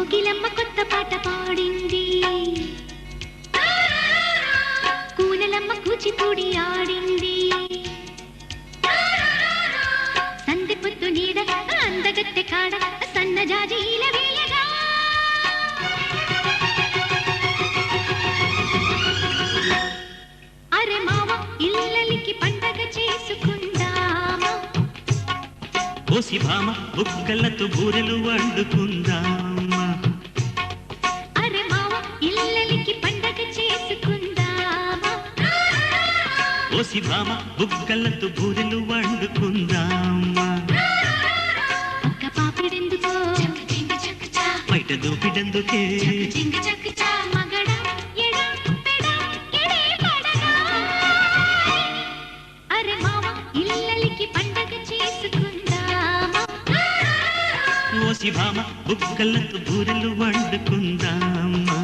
కోకిలమ్మ కొత్త పాట పాడింది, కూనలమ్మ కూచిపూడి ఆడింది, సందె పొద్దు నీడ అందగత్తె కాడ సన్నజాజీల వేయగా అరే మావ ఇల్లలికి పండగ చేసుకుందామా, ఓసి భామ బుగ్గలతో బూరెలు వండుకుందామా, అరే మావ ఇల్లలికి పండగ చేసుకుందామా, ఓసి భామ బుగ్గలతో బూరెలు వండుకుందామా, ఒక్క పాపిడెందుకో బయట దూపిడెందుకే మగడా ఎడా పెడా ఎడే పడగా, అరే మావ ఇల్లలికి పండగ చేసుకుందామా, ఓసి భామ బుగ్గలతో బూరెలు వండుకుందామా.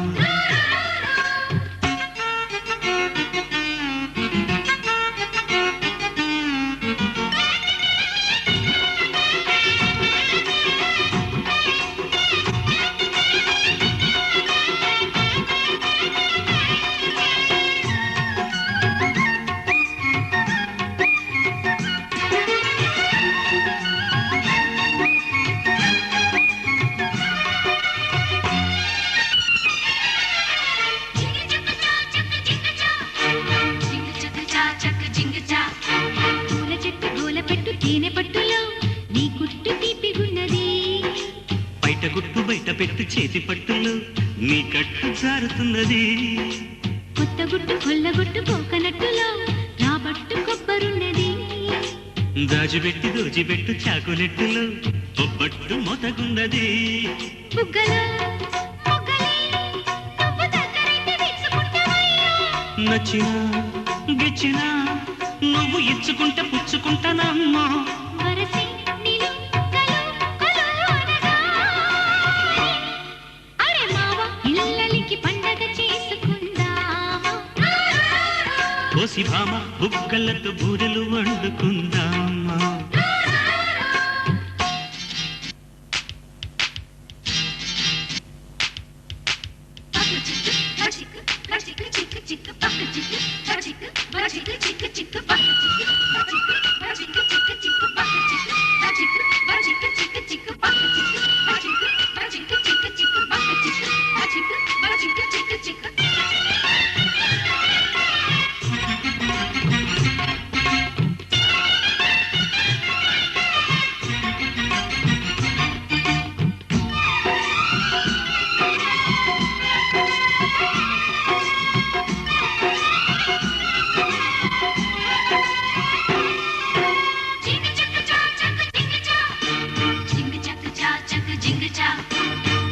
పూల చెట్టు గోల పెట్టు తేనె పట్టులో నీ గుట్టు తీపిగున్నది, బయట గుట్టు బయట పెట్టు చేతి పట్టులు నీ కట్టు జారుతున్నది, కొత్త గుట్టు కొల్లగొట్టు కోకనట్టులో నా బట్టు కొబ్బరున్నది, దాచిపెట్టి దోచిపెట్టు చాకులెట్టులు బొబ్బట్టు మొతగున్నది, బుగ్గలో మొగ్గలే నువ్వు దగ్గరైతే విచ్చుకుంటావయ్యా, నచ్చినా గిచ్చినా నువ్వు ఇచ్చుకుంటే పుచ్చుకుంటానమ్మా, వరసే నీలో కలు కలు అనగా, అరే మావ ఇల్లలికి పండగ చేసుకుందామా, ఓసి భామ బుగ్గలతో బూరెలు వండుకుందామా.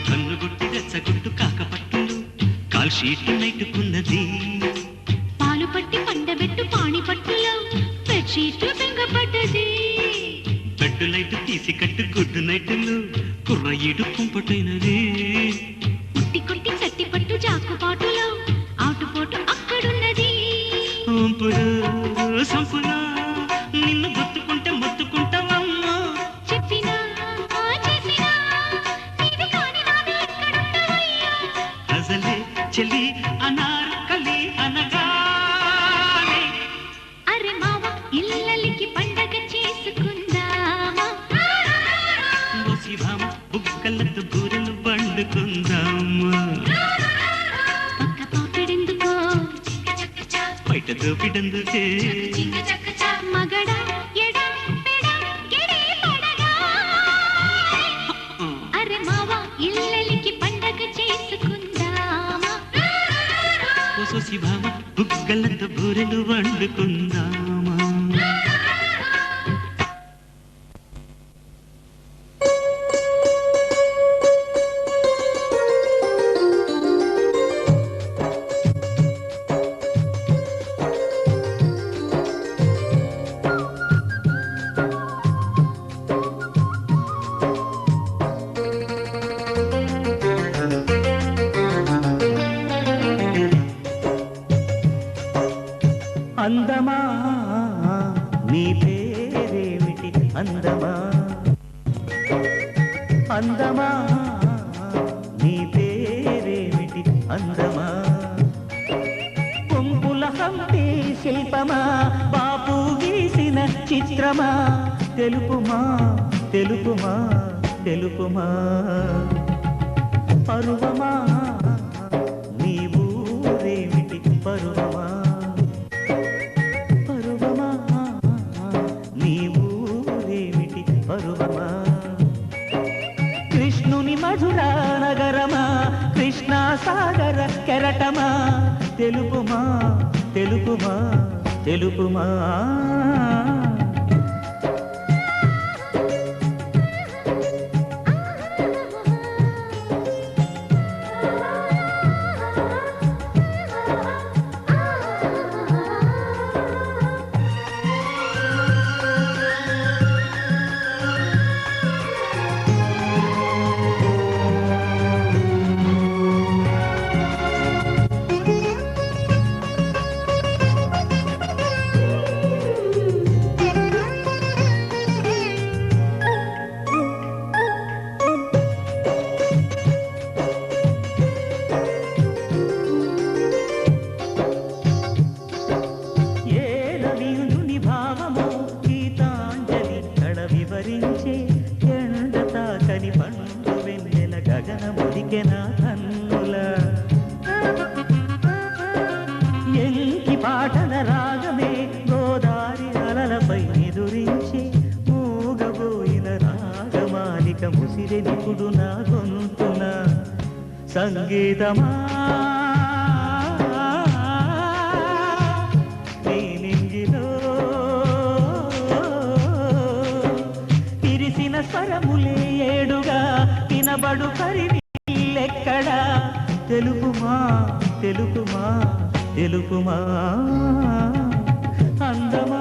కన్నుగుట్టి రెచ్చగుట్టు కాకపట్టులు కాల్షీట్లు నెట్టుకున్నది, పాలు పట్టి పండబెట్టు పాణి పట్టులో బెడ్షీట్ బెంగపడ్డది, బెడ్డు లైట్ తీసి కట్టు గుడ్డు నైటులు కుర్రయ్యడు కుంపటైనది, ఉట్టి కొట్టి చట్టి పట్టు జాకుపాటులో ఆటుపోటు అక్కడున్నది, ఉంపులు సంపులు నిన్ను బొత్తుకుంటే మొత్తుకుంటావమ్మా, చెప్పినా చేసినా నీది కాని నాది ఎక్కడుంటావయ్యా, అసలే చెల్లి అనార్కలి అనగానే, అరే మావ ఇల్లలికి పండగ చేసుకుందామా, ఓసి భామ బుగ్గలతో బూరెలు వండుకుందామా, పక్క పాపిడెందుకో బయట దూపిడెందుకే మగడా ఎడా పెడా ఎడే పడగా, అరే మావ ఇల్లలికి పండగ చేసుకుందామా, ఓసి భామ బుగ్గలతో బూరెలు వండుకుందామా. అందమా నీ పేరేమిటి అందమా, అందమా నీ శిల్పమా బాపు గీసిన చిత్రమా తెలుపుమా తెలుపుమా తెలుపుమా పరువమా నీ ఊరేమిటి పరువమా పరువమా నీ ఊరేమిటి పరువమా కృష్ణుని మధురా నగరమా కృష్ణా సాగర కెరటమా తెలుపుమా తెలుపుమా తెలుపుమా ఎంకి పాటల రాగమే గోదారి అలలపై ఎదురించి మూగబోయిన రాగమాలిక ముసిరి నిపుడు నా గొంతున సంగీతమా నేనింగిలో తిరిసిన స్వరములే ఏడుగా వినబడు పరివిల్లెక్కడా తెలుపుమా తెలుపుమా తెలుపుమా అందమా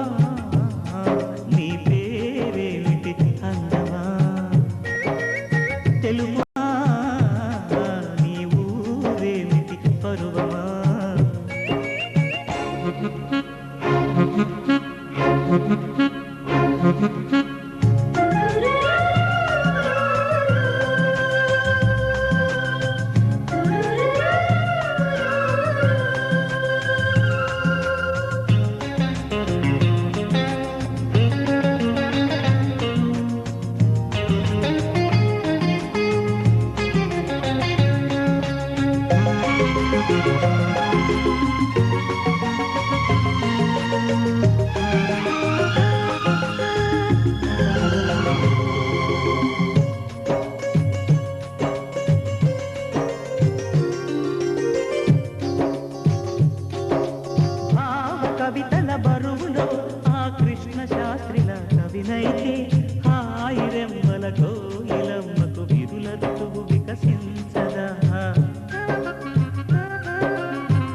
నీ పేరేమిటి అందమా తెలుపుమా నీ ఊరేమిటి పరువమా కవితల బరువులో ఆ కృష్ణ శాస్త్రిల కవినైతే హాయిరెంబల కోయిలమ్మకు విరుల ఋతువు వికసించదా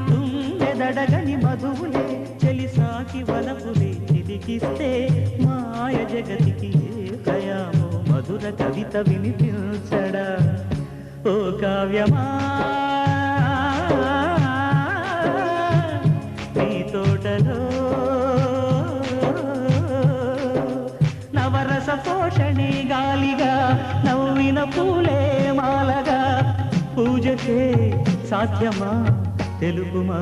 తుమ్మెదడగని మధువులే చెలిసాకి వలపులే చిలికిస్తే మాయ జగతికి కయామో మధుర కవిత వినిపించడా ఓ కావ్యమా తోటలో నవరస పోషణి గాలిగా నవ్విన పూలే మాలగా పూజకే సాధ్యమా తెలుపుమా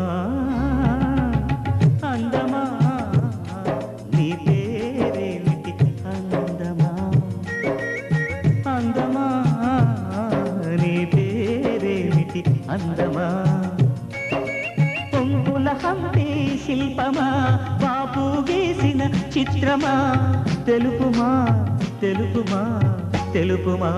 అందమా నీ పేరేమిటి అందమా అందమా నీ పేరేమిటి అందమా హంపి శిల్పమా బాపు గీసిన చిత్రమా తెలుపుమా తెలుపుమా తెలుపుమా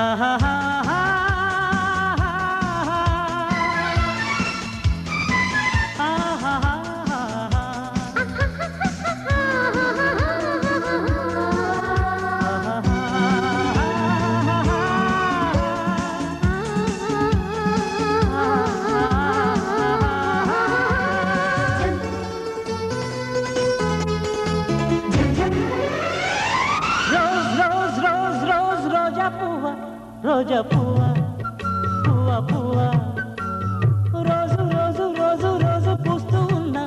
ఆహాహాహా. రోజా పువ్వా పువ్వా పువ్వా రోజు రోజు రోజు రోజు పూస్తూ ఉన్నా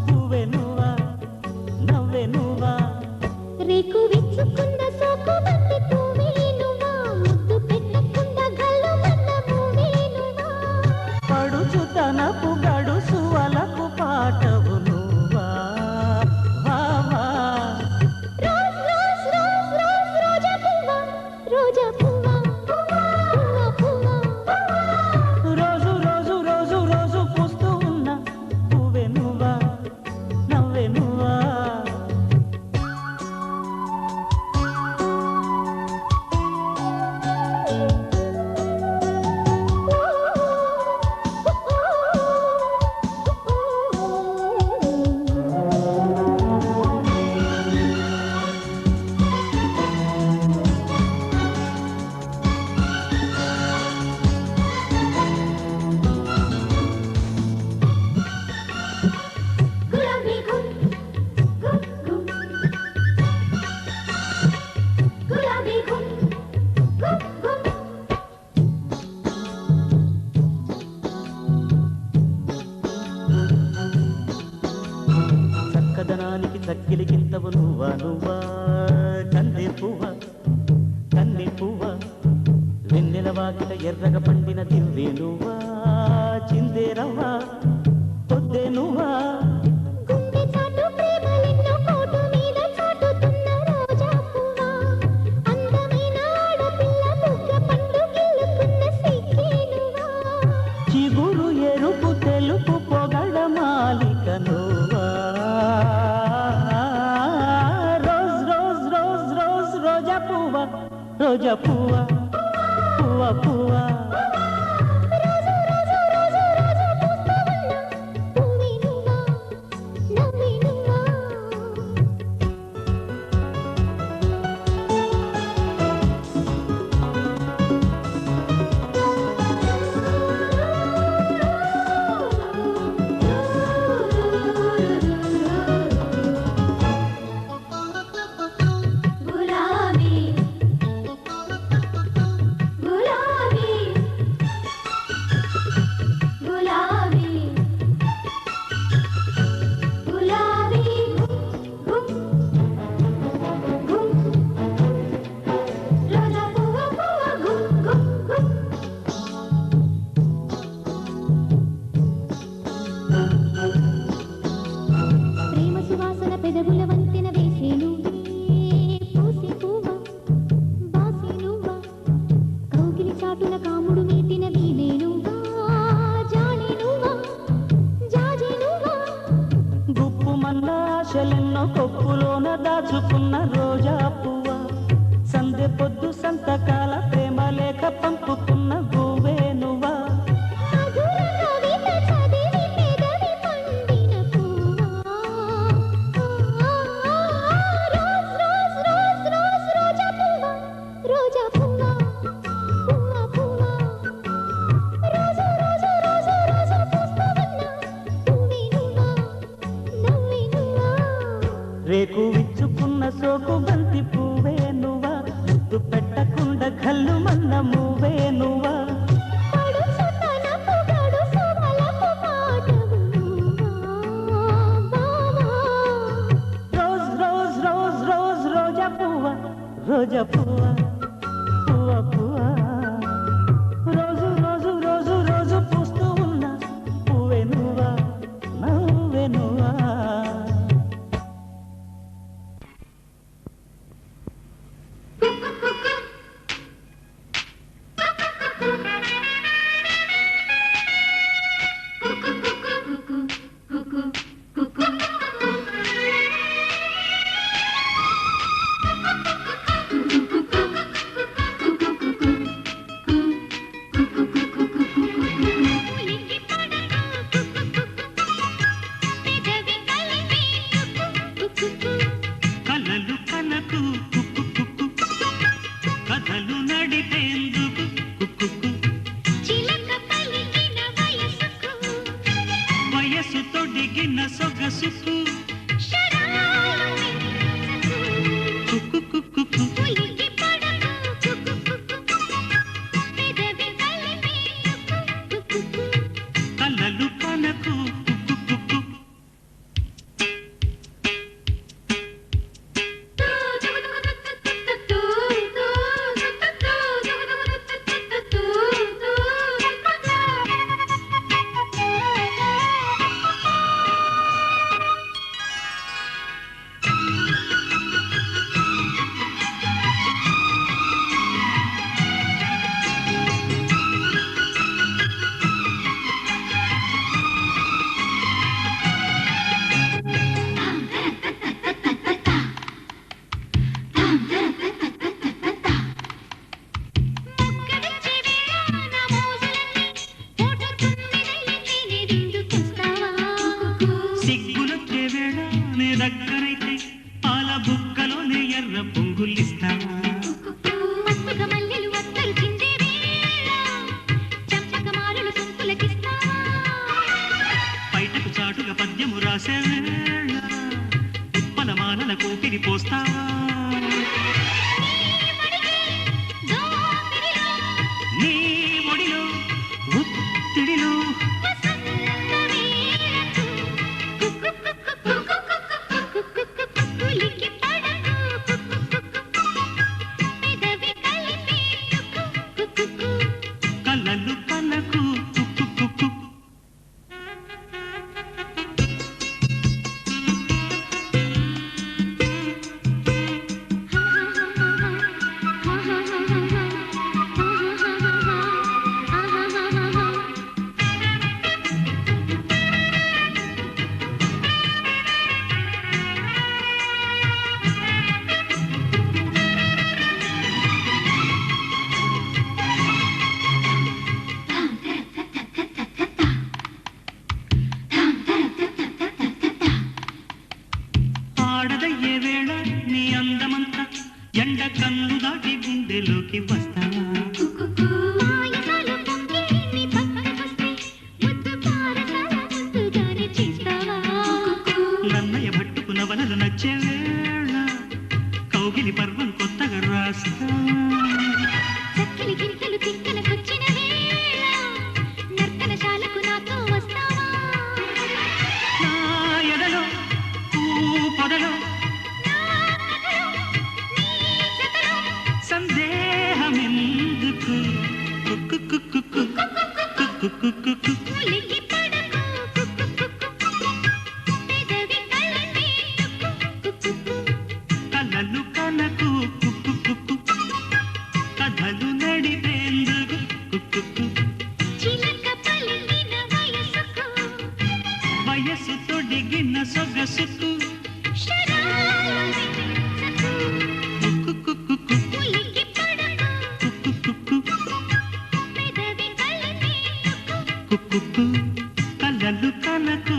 పువ్వే నువ్వా నవ్వే నువ్వా రేకు విచ్చుకున్న సోకు బంతి పువ్వే నువ్వా ముద్దు పెట్టకున్న గల్లు మన్న పువ్వే నువ్వా పడుచు తనపు గడుసు అలకు పాటవు నువ్వా వా వా రోజ్ రోజ్ రోజ్ రోజ్ రోజా పువ్వా రోజా పువ్వా రోజు రోజు రోజు రోజు పూస్తూ ఉన్నా పువ్వే నువ్వా నవ్వే నువ్వా గులాబీ గుం గుం గుం గులాబీ గుం గుం గుం చక్కదనానికి చక్కిలికింతవు నువ్వా నువ్వా కంది పువ్వా కన్ని పువ్వా వెన్నెల వాకిట ఎర్రగ పండిన దివ్వే నువ్వా చిందే రవ్వా పొద్దే నువ్వా గుండె చాటు ప్రేమలెన్నో కోటు మీద చాటుతున్న రోజా పువ్వా అందమైన ఆడపిల్ల బుగ్గ పండు గిల్లుకున్న సిగ్గే నువ్వా చిగురు ఎరుపు తెలుపు పొగడ మాలిక నువ్వా రోజ్ రోజ్ రోజ్ రోజ్ రోజా పువ్వా రోజా పువ్వా పువ్వా పువ్వా రోజు రోజు రోజు రోజు పూస్తూ ఉన్నా పువ్వే నువ్వా నవ్వే నువ్వా గులాబీ గులాబీ గులాబీ గులాబీ గుం గుం రోజా పువ్వా పువ్వా గుం గుం గుం ప్రేమ సువాసన పెదవుల వంతెన వేసే నువ్వే పూసి పువ్వా బాసి నువ్వా కౌగిలి చాటున కాముడు మీటిన వీణే నువ్వా జానే నువ్వా జాజే నువ్వా గుప్పు మన్న ఆశలెన్నో కొప్పులోన దాచుకున్న రోజా పువ్వా సందె పొద్దు సంతకాల ప్రేమ లేఖ పంపుకున్న గువ్వే నువ్వా మధుర కవిత చదివి పెదవి పండిన పువ్వా రోజ్ రోజ్ రోజ్ రోజ్ రోజా పువ్వా రోజా పువ్వా పువ్వా పువ్వా రోజు రోజు రోజు రోజు పూస్తూ ఉన్నా పువ్వే నువ్వా నవ్వే నువ్వా రేకు విచ్చుకున్న సోకు బంతి పువ్వే నువ్వా ముద్దు పెట్టకుండా కళ్ళు మన్న మువ్వే నువ్వా పడుచు తనపు గడుసు వలపు పాటవు నువ్వా బావా రోజ్ రోజ్ రోజ్ రోజ్ రోజా పువ్వా రోజా పువ్వా పువ్వా పువ్వా రోజు రోజు రోజు రోజు పూస్తూ ఉన్నా పువ్వే నువ్వా నవ్వే నువ్వా కుకు కలలు కలకు కుక్కు కుక్కు కథలు నడిపేందుకు కుక్కు వయసు తొడిగిన సొగసుకు కలలు కలకు కుక్కు సిగ్గులొచ్చే వేళ నే దగ్గరైతే పాల బుక్కలోనే ఎర్ర పొంగులిస్తావా బయటకు చాటుగా పద్యము రాసే వేళ ఉప్పల మాలల కోపిరి పోస్తావా నీ ఒడిలో ఒత్తిడిలో కలలు కలకు కుక్కు కుక్కు ఆడదయ్యే వేళ నీ అందమంతా ఎండ కన్ను దాటి గుండెలోకి వస్తావా నన్నయ్య భట్టుకు నవలలు నచ్చే వేళ కౌగిలి పర్వం కొత్తగా రాస్తా నా ఎదలో పొదలో సందేహమెందుకు కుక్కు కుక్కు కుక్కు కుక్కు కుక్కు కలలు కలకు కుక్కు కుక్కు కథలు నడిపేందుకు కుక్కు వయసు తొడిగిన సొగసుకు కలలు కలకు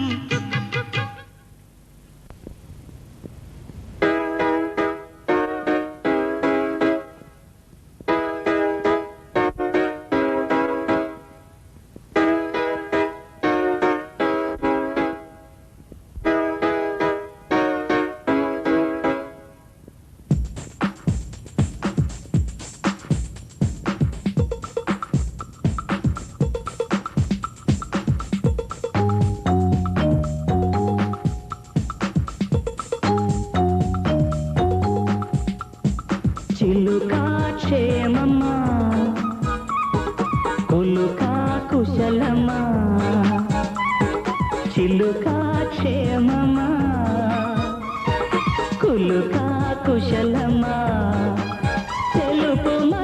చిలుకా క్షేమమా కొలుకా కుశలమా చిలుకా క్షేమమా కులుకా కుశలమా తెలుపుమా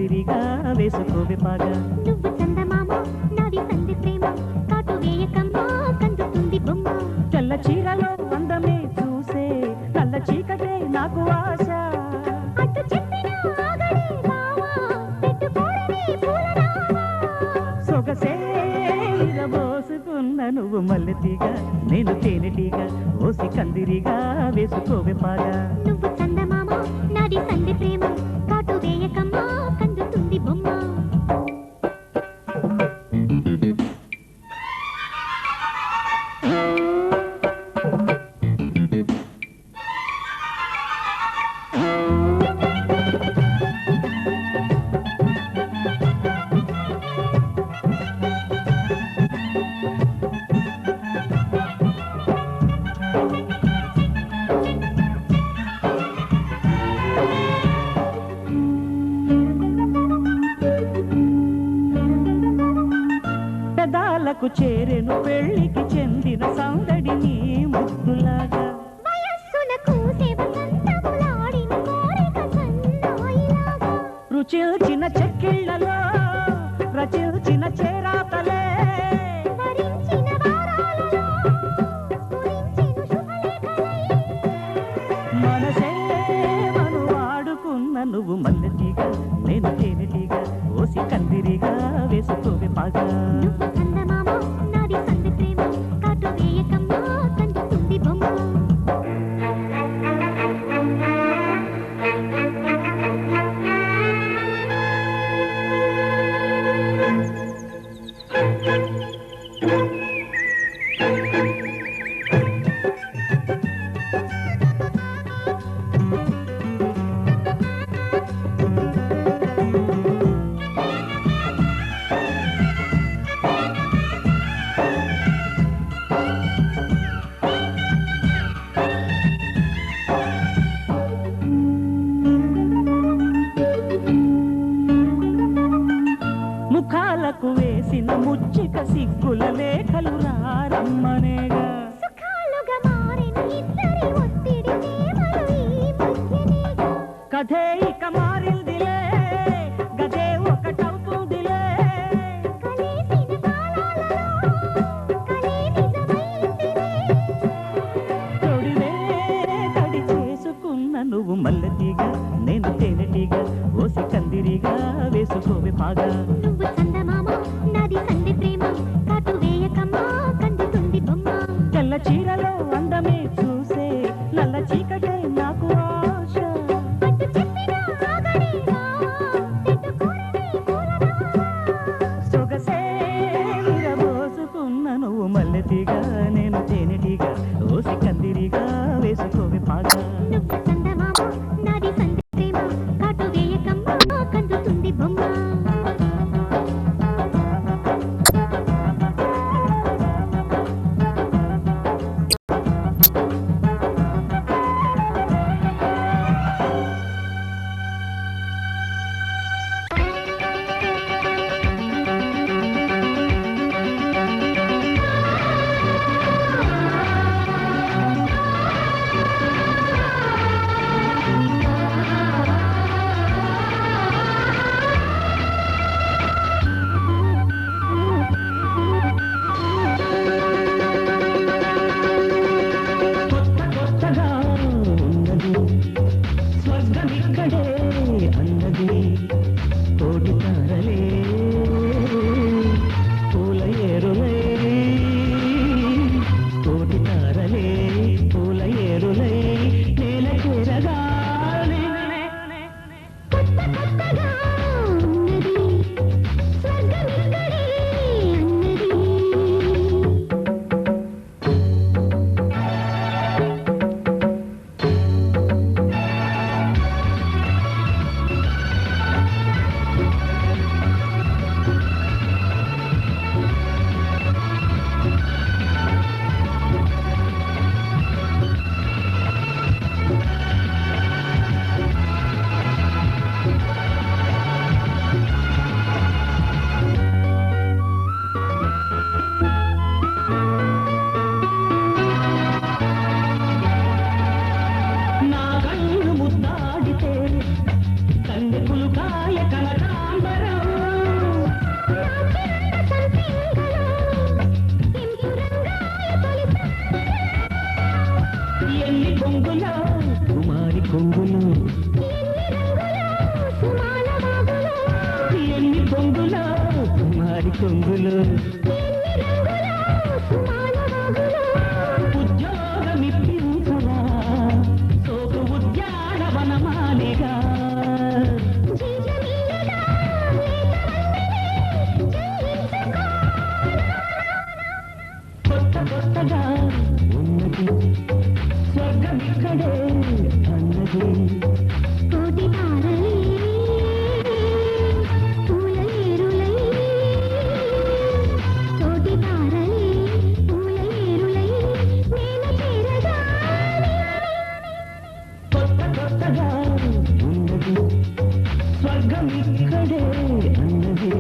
కందిరిగా వేసుకోవే పాగా. నువ్వు చందమామ నాది సంధి ప్రేమ కాటు వేయకమ్మా కందుతుంది బొమ్మ. తెల్ల చీరలో అందమే చూసే నల్ల చీకటే నాకు ఆశ. అటు చెప్పిన ఆగడే బావా పెట్టుకోరని పూలరావా. సొగసే విరబోసుకున్న నువ్వు మల్లెతీగా నేను తేనెటీగా ఓసి కందిరిగా వేసుకోవే పాగా. నువ్వు చందమామ నాది సంధి ప్రేమ కాటు వేయకమ్మా కందుతుంది బొమ్మ. పెదాలకు చేరెను పెళ్లికి చెందిన సందడి నీ ముద్దులాగా. వయస్సునకు సేవసంతములాడిన కోరిక సన్నాయిలాగా. రుచిల్చిన చెక్కిళ్లలో రచిల్చిన చేరాతలే. వరించిన వారాలలో స్ఫురించెను శుభలేఖలై. మనసే మను వాడుకున్న నువ్వు మల్లెతీగా నేను తేనెటీగా ఓసి కందిరిగా వేసుకోవే పాగా. నువ్వు చందమామ నాది సంధి ప్రేమ కాటు వేయకమ్మా కందుతుంది బొమ్మ. ముఖాలకు వేసిన ముచ్చిక సిగ్గుల లేఖలు రారమ్మనేగా. సుఖాలుగా మారిన ఇద్దరి ఒత్తిడి ప్రేమలు ఈ మధ్యనేగా. కథే ఇక మారిందిలే గదే ఒకటవుతుందిలే. కలేసిన కాలాలలో కలే నిజమైందిలే. తొడివే తడి చేసుకున్న నువ్వు మల్లెతీగా నేను తేనెటీగా ఓసి కందిరిగా వేసుకోవే పాగా. నువ్వు చందమామ నాది సంధి ప్రేమ కాటు వేయకమ్మా పొంగులు ఉద్యోగమిప్పించవా సోకు ఉద్యానవనమాలిగా కొత్త కొత్తగా ఉన్నది స్వర్గమిక్కడే అన్నది కోటి తారలే పూల ఏరులై కోటి తారలే పూల ఏరులై నేను చేరగా కొత్త కొత్తగా ఉన్నది స్వర్గమిక్కడే అన్నది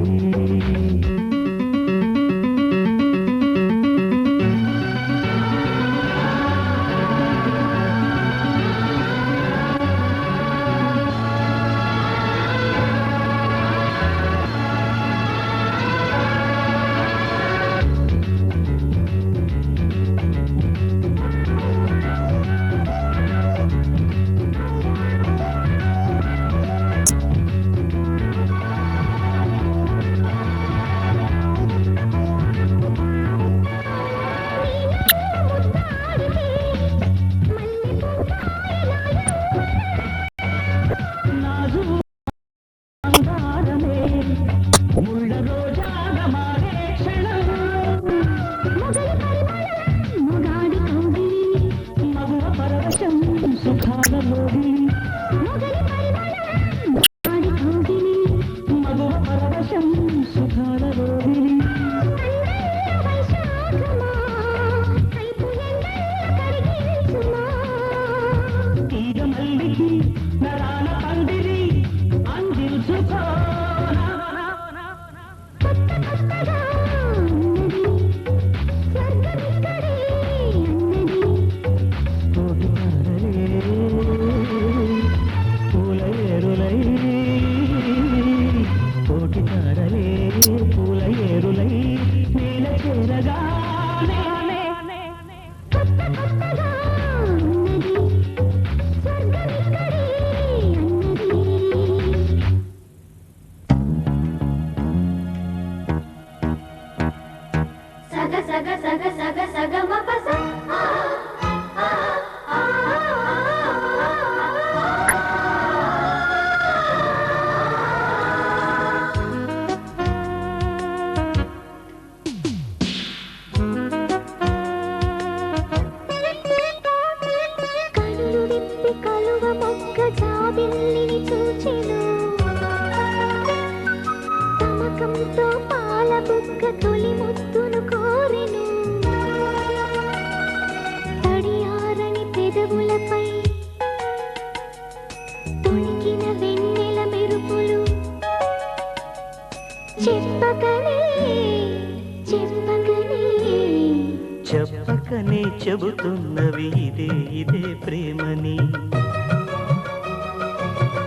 చెప్పకనే చెబుతున్నవి ఇదే ఇదే ప్రేమని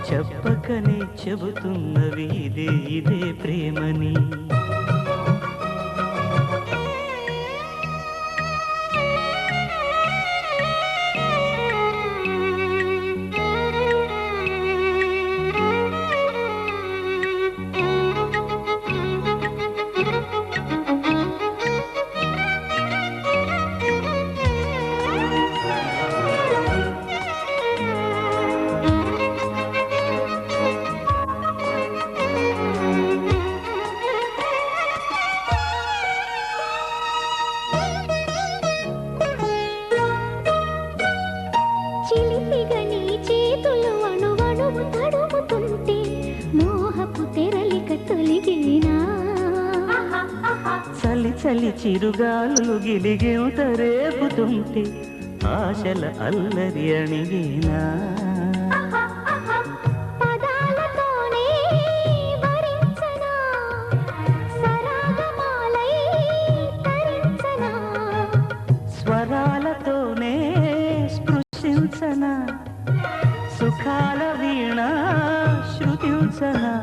చెప్పకనే చెబుతున్నవి ఇదే ఇదే ప్రేమని చలి చలి చిరుగాలు గిలిగివుట రేపుతుంటే ఆశల అల్లరి అణిగినా స్వరాలతోనే స్పృశించనా సుఖాల వీణ శృతించనా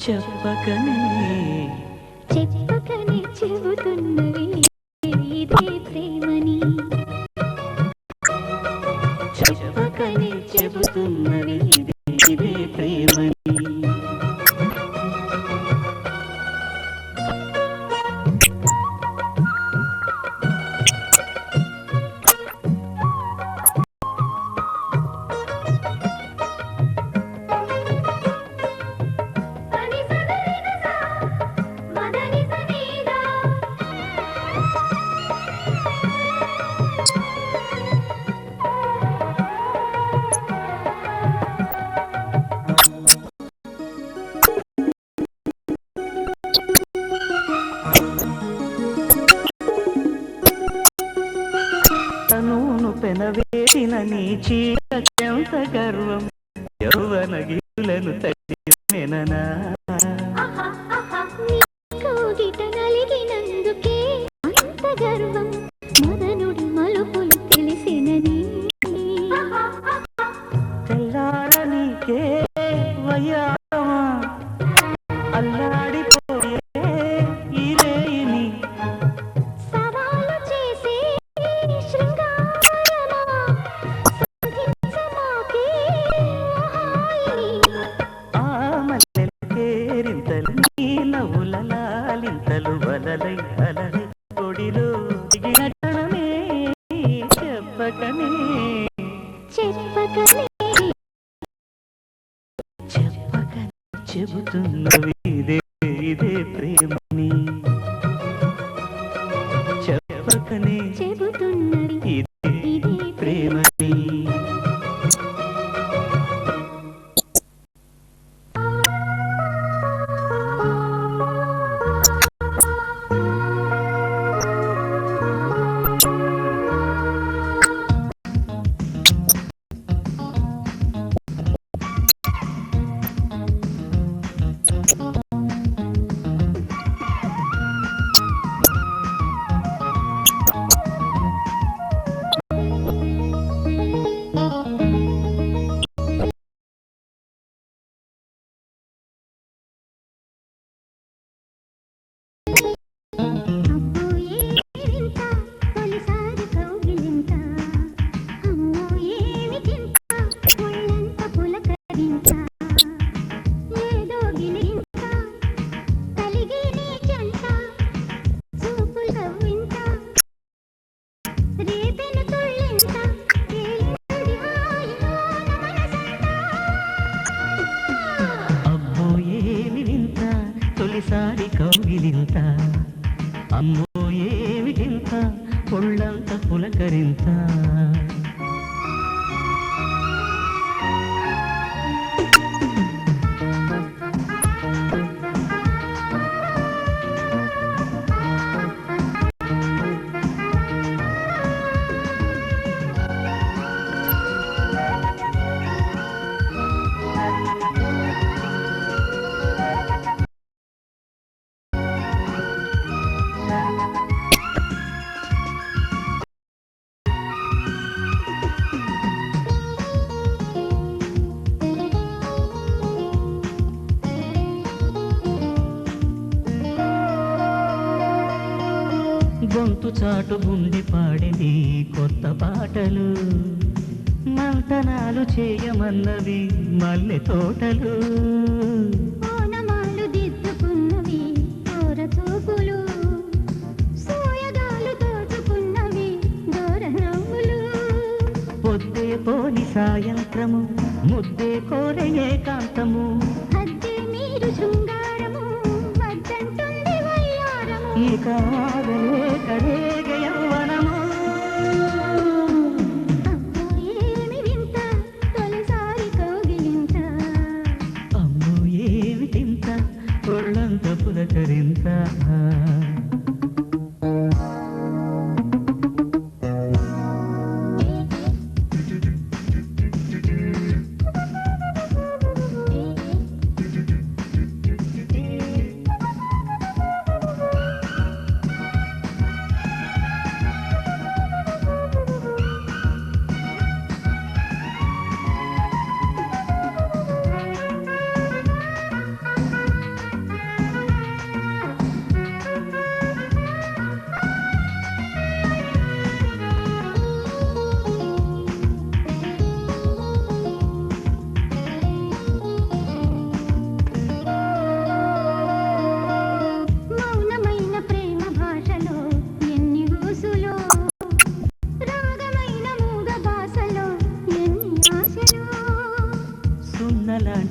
చెప్పకనే చెప్పకనే చెబుతున్నవి ఇదే ప్రేమని చెప్పకనే చెబుతున్నది ఇదే ప్రేమని. తనూను పెనవేసిన నీ చీరకెంత గర్వం, యౌవన గిరులను తడినెననా. కోగిట నలిగినందుకే అంత గర్వం, మదనుడి మలుపులు తెలిసినని. తెల్లారనీకే వయ్యారమా, అల్లాడిపోయే ఈ రేయిని. సవాలు చేసే శృంగారమా, సంధించమాకే హాయిని. ఆ మల్లెల కేరింతలు నీ నవ్వుల లాలింతలు వలలై అలలై ఒడిలో దిగిన క్షణమే చెప్పకనే చెప్పకనే చెప్పకనే చెబుతున్నవి ఇదే ప్రేమని. చెప్పకనే చెబుతున్నది ఇదే ప్రేమని. అబ్బో ఏమింత తొలిసారి కౌగిలింత, అమ్మో ఏమిటింత ఒళ్ళంత పులకరింత, ఏదో గిలింత కలిగి నీ చెంత, చూపుల కవ్వింత రేపెను తుళ్ళింత, తేలింది హాయిలోన మనసంతా. అబ్బో ఏమి వింత తొలిసారి కౌగిలింత, అమ్మో ఏమిటింత ఒళ్ళంత పులకరింత. గొంతు చాటు గుండె పాడేది కొత్త పాటలు, మంతనాలు చేయమన్నవి మల్లె తోటలు. ఓనమాలు దిద్దుకున్నవి దూర చూపులు, సోయగాలు దోచుకున్నవి దూర నవ్వులు. పొద్దే పోని సాయంత్రము ముద్దే కోరే ఏకాంతము, అద్దే మీరు శృంగారము వద్దంటుంది వయ్యారము. ఈ కాగలే కరేగ యవ్వనము. అబ్బో ఏమి వింత తొలిసారి కౌగిలింత, అమ్మో ఏమిటింత ఒళ్ళంత పులకరింత.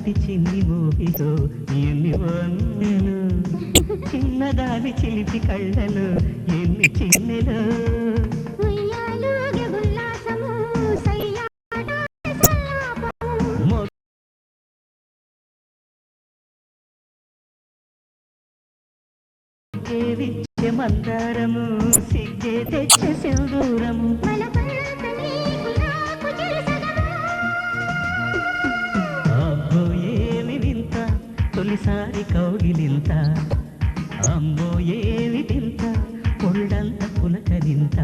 లాంటి చిన్ని మూవిలో ఎన్ని వన్నెలు, చిన్నదాని చిలిపి కళ్ళలో ఎన్ని చిన్నెలు. ఉయ్యాలుగే ఉల్లాసము, సయ్యాట సల్లాపము. విచ్చే మందారము, సిగ్గే తెచ్చే సింధూరము. బలపంత నీకు నాకు చిరుసగము. అబ్బో ఏమి వింత, తొలిసారి కౌగిలింత. అమ్మో ఏమి వింత, ఒళ్ళంత పులకరింత.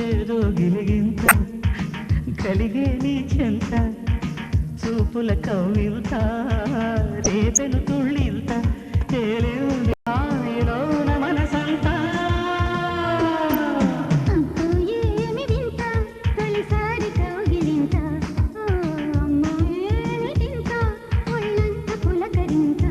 ఏదో గిలిగింత కలిగే నీ చెంత, చూపుల కవ్వింత రేపెను తుళ్ళింత. తేలింది ఆయలోన మనసంతా. అబ్బో ఏమి వింత, తొలిసారి కౌగిలింత. అమ్మో ఏమి వింత, ఒళ్ళంత పులకరింత.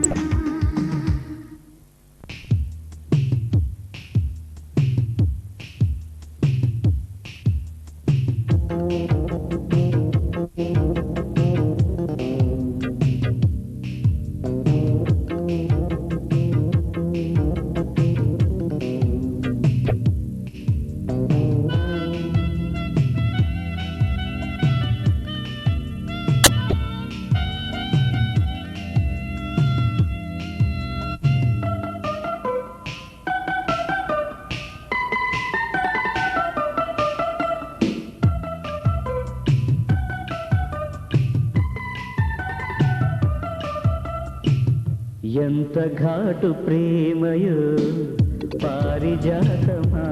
ఎంత ఘాటు ప్రేమయో పారిజాతమా,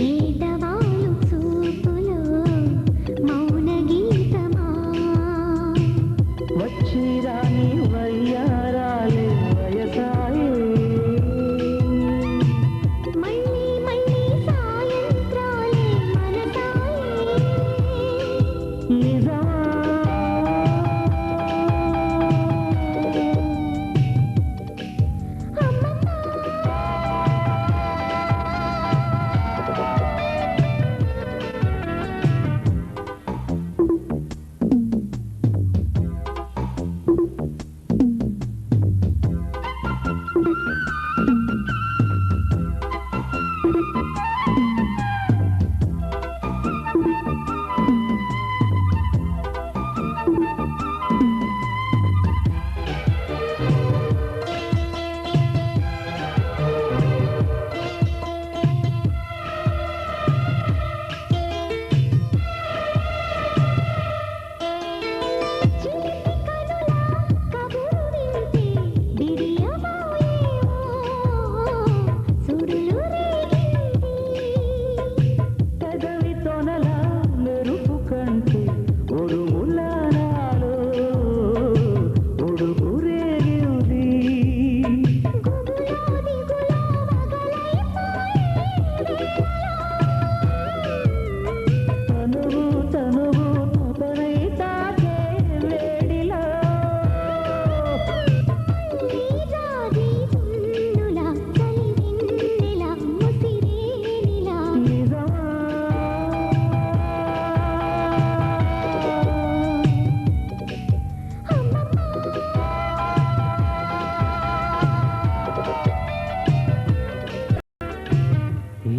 ఏటవాలు చూపులో మౌన గీతమా. వచ్చి రాని వయ్యారాలే వయసాయే. మళ్ళీ మళ్ళీ సాయంత్రాలే మనసాయే. నిజమా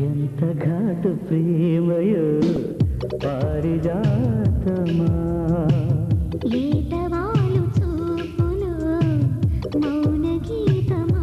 ఎంత ఘాటు ప్రేమయో పారిజాతమా. ఏటవాలు చూపులో మౌన గీతమా.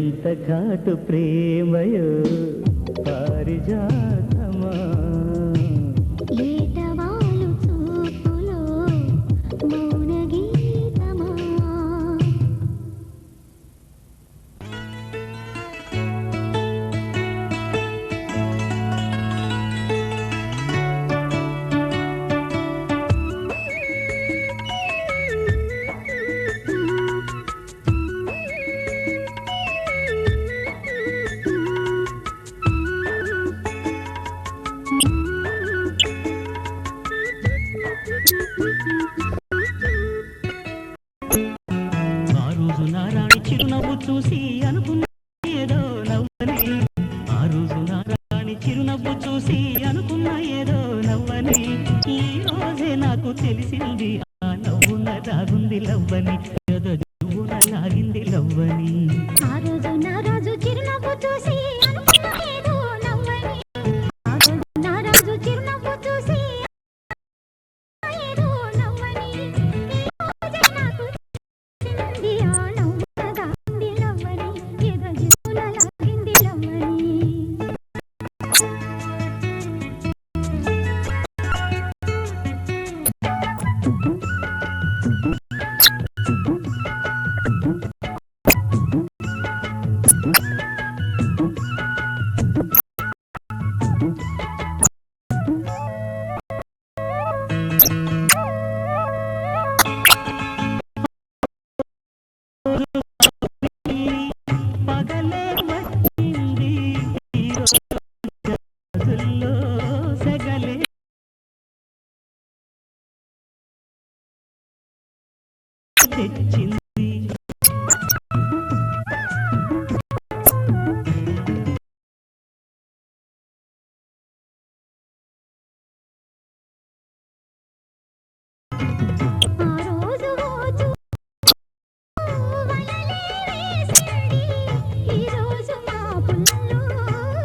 ఎంత ఘాటు ప్రేమయో పారిజాతమా ఏటవాలు చూపులో మౌన గీతమా ఆ రోజు నారాణి చిరునవ్వు చూసి అనుకున్న ఏదో నవ్వని ఆ రోజు నారాణి చిరునవ్వు చూసి అనుకున్న ఏదో నవ్వని ఈ రోజే నాకు తెలిసింది ఆ నవ్వున దాగుంది లవ్వని ఎదజువున లాగింది లవ్వని ఆ రోజు నా రాజు చిరునవ్వు చూసి అనుకున్న ఏదో నవ్వని ఆ రోజు నా రాజు చిరునవ్వు చూసి ఏదో నవ్వని ఈ రోజే నాకు తెలిసింది ఆ నవ్వున దాగింది లవ్వని ఎదజువున లాగింది లవ్వని పగలే వచ్చింది ఈ రోజుల్లో సగలే తెచ్చింది ఆ రోజు ఓచు వలలే వేసింది ఈ రోజు మా పుల్లో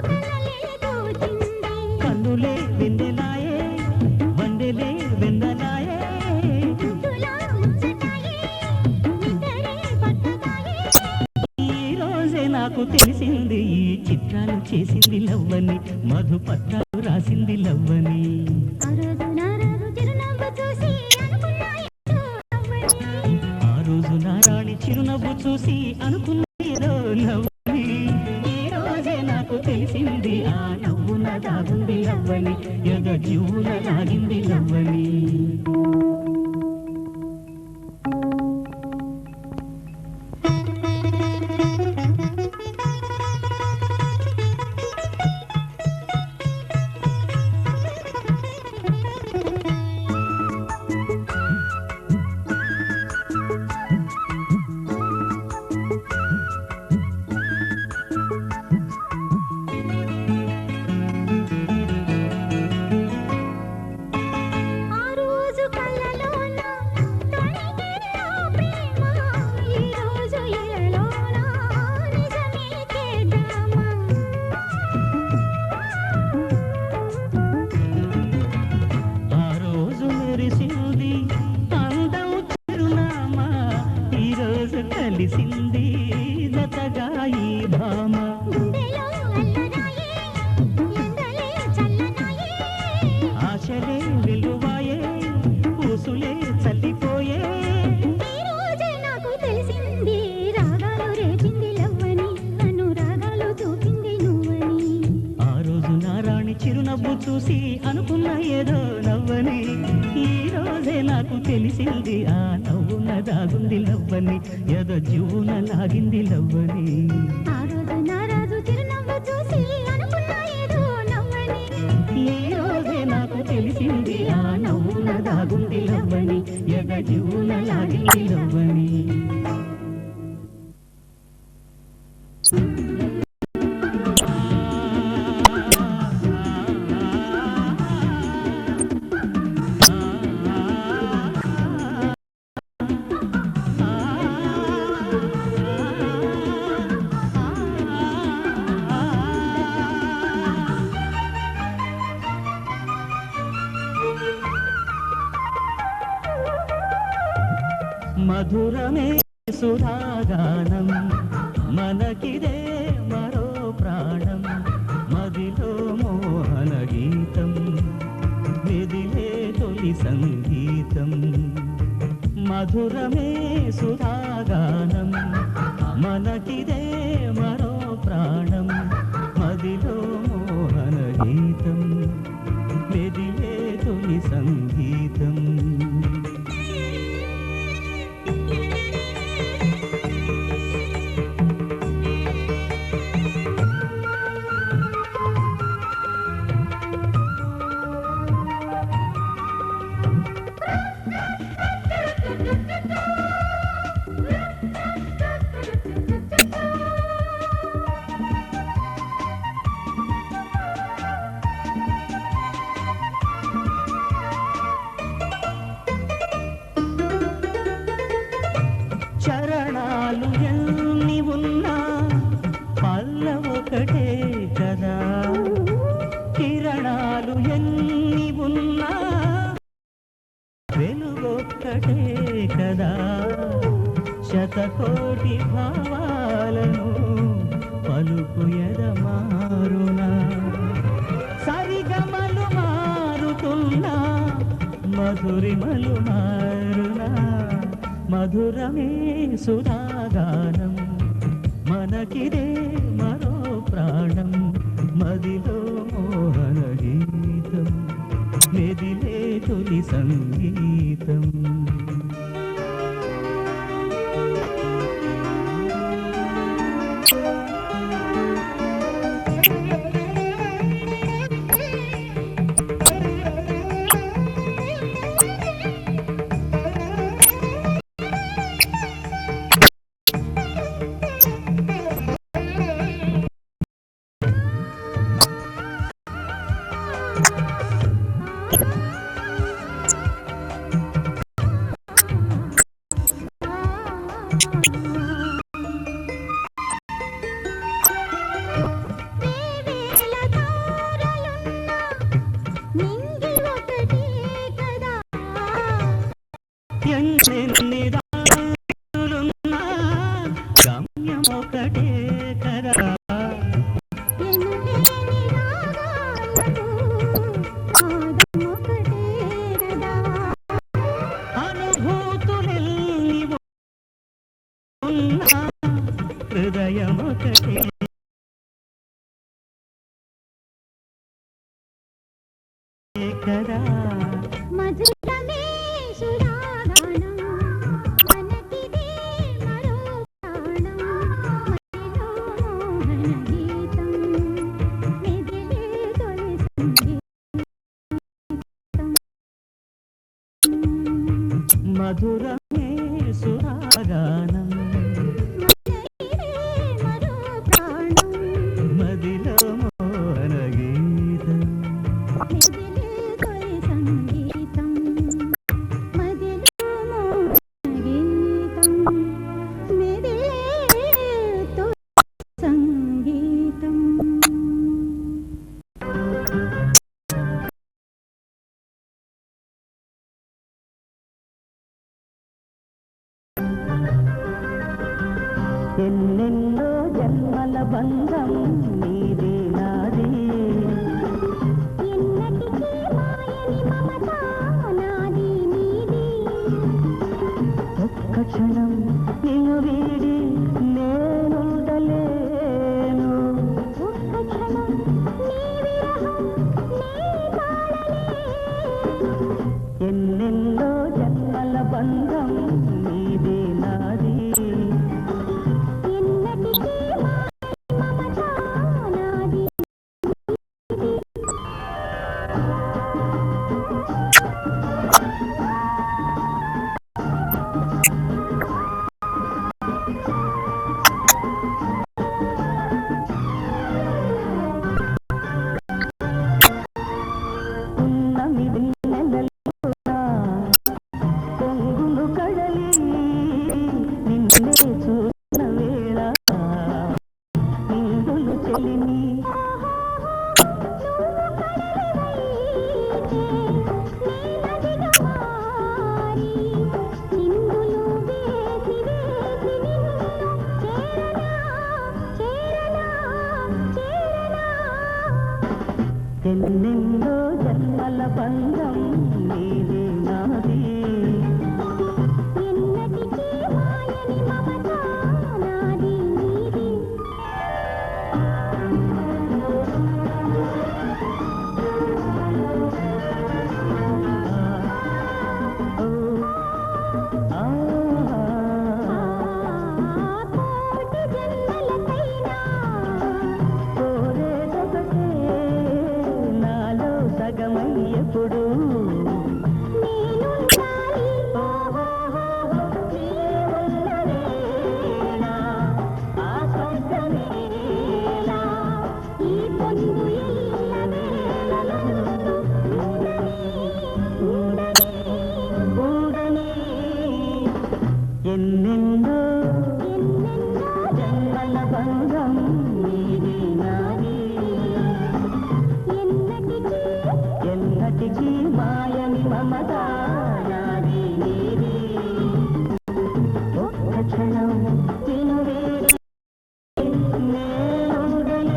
కలలే తోచింది కన్నులే వెన్నెలాయే వందెలే వెన్నెలాయే ముద్దులా ముచ్చటాయే నిద్రే పట్టదాయే ఈ రోజే నాకు తెలిసింది ఈ చిత్రాలు చేసింది లవ్వని మధుపత్రాలు రాసింది లవ్వని ఆ రోజు నా రాజు చిరునవ్వు చూసి అనుకున్న ఏదో నవ్వని ఆ రోజు నారాణి చిరునవ్వు చూసి అనుకున్న ఏదో నవ్వని ఈ రోజే నాకు తెలిసింది ఆ నవ్వున దాగుంది లవ్వని ఎదజువున లాగింది లవ్వని ఆ రోజు కళ్ళలోన తొణికే ఆ ప్రేమ ఈ రోజు ఎలలోన నిజమే చేద్దామా ఆ రోజు మెరిసింది అందం చిరునామా ఈ రోజు కలిసింది జతగా ఈ భామ గుండెలో అల్లరాయే ఎండలే చల్లనాయే ఆశలే వెలువాయే పూసులే చల్లిపోయే ఈ రోజే నాకు తెలిసింది రాగాలు రేపింది లవ్వని అనురాగాలు చూపింది నువ్వని ఆ రోజు నారాణి చిరునవ్వు చూసి అనుకున్న ఏదో నవ్వని ఈ రోజే నాకు తెలిసింది ఆ నవ్వున దాగుంది లవ్వని ఎదజువున లాగింది లవ్వని ఆ రోజు నా రాజు చిరునవ్వు చూసి అనుకున్న ఏదో నవ్వని ఈ రోజే నాకు తెలిసింది ఆ నవ్వున దాగుంది లవ్వని ఎదజువున లాగింది లవ్వని మధురమే సురాగానం మనకిదే తొలి సంగీతం మధురమే సుధాగానం మనకిదే మరో ప్రాణం మదిలో మోహన గీతం మెదిలే తొలి సంగీతం చరణాలు ఎన్ని ఉన్నా పల్లవొకటే కదా కిరణాలు ఎన్ని ఉన్నా వెలుగొక్కటే కదా శతకోటి భావాలను పలుకు ఎదమారునా సరిగమలు మారుతున్నా మధురిమలు మారునా మధురమే సుధాగానం మనకిదే మరో ప్రాణం మదిలో మోహన గీతం మెదిలే తొలి సంగీతం ఎన్నెన్ని దారులున్నా గమ్యం ఒకటే కదా అనుభూతులెల్లి ఉన్నా హృదయం ఒకటే కదా మధురమే సుధాగానం మనకిదే మరో ప్రాణం మదిలో మోహన గీతం మెదిలే తొలి సంగీతం మధురమే సుధాగానం మనకిదే మరో ప్రాణం మదిలో మోహన గీతం మెదిలే తొలి సంగీతం మదిలో మోహన గీతం మెదిలే తొలి సంగీతం ఎన్నెన్నో జన్మల బంధం నీదే నాది ఎన్నటికీ మాయని మమత నాది నీది ఒక్క క్షణం నిన్ను వీడి నేనుండలేను ఒక్క క్షణం నీ విరహం నీ తాళలేను ఎన్నెన్నో జన్మల బంధం నీదే నాది ఎన్నటికీ మాయని మమత నాది ఉన్నమి వెన్నెలలోన పొంగులు కడలి నిన్నే చూసిన వేళ నిండులు చెలిమి నువ్వు కడలివైతే ఎప్పుడు ఎన్నెన్నో జన్మల బంధం నీది నాది ఎన్నటికీ మాయని మమత నాది నీది ఒక్క క్షణం తినువేడి నేనుడలేను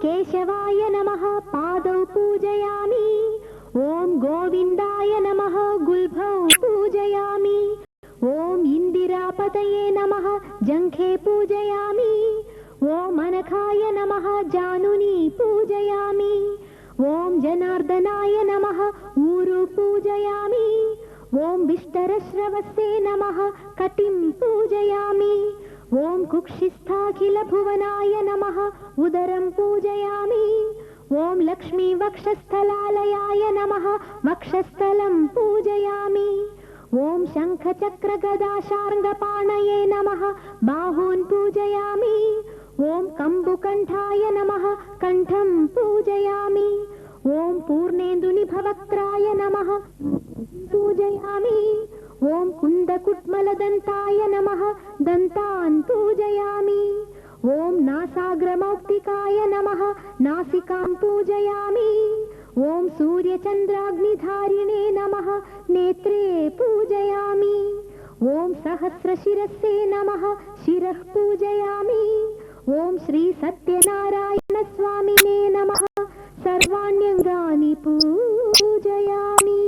केशवाय नमः पादौ पूजयामि ॐ गोविन्दाय नमः गुल्भौ पूजयामि ॐ इन्दिरापतये नमः जङ्घे पूजयामि ॐ अनखाय नमः जानुनी पूजयामि ॐ जनार्दनाय नमः ऊरु पूजयामि ॐ विष्टरश्रवस्ते नमः कटिं पूजयामि ॐ कुक्षिस्थाखिलभुवनाय नमः उदरं पूजयामि ॐ लक्ष्मी वक्षस्थलालयाय नमः वक्षस्थलं पूजयामि ॐ शङ्खचक्रगदाशार्ङ्गपाणये नमः बाहून् पूजयामि ॐ कम्बुकण्ठाय नमः कण्ठं पूजयामि ॐ पूर्णेन्दुनिभवक्त्राय नमः पूजयामि ఓం కుందకుట్మలదంతాయ నమః దంతాన్ పూజయామి. ఓం నాసాగ్రమౌక్తికాయ నమః నాసికాం పూజయామి. ఓం సూర్యచంద్రాగ్నిధారిణే నమః నేత్రే పూజయామి. ఓం సహస్రశిరస్సే నమః శిరః పూజయామి. ఓం శ్రీ సత్యనారాయణ స్వామినే నమః సర్వాణ్యంగాని పూజయామి.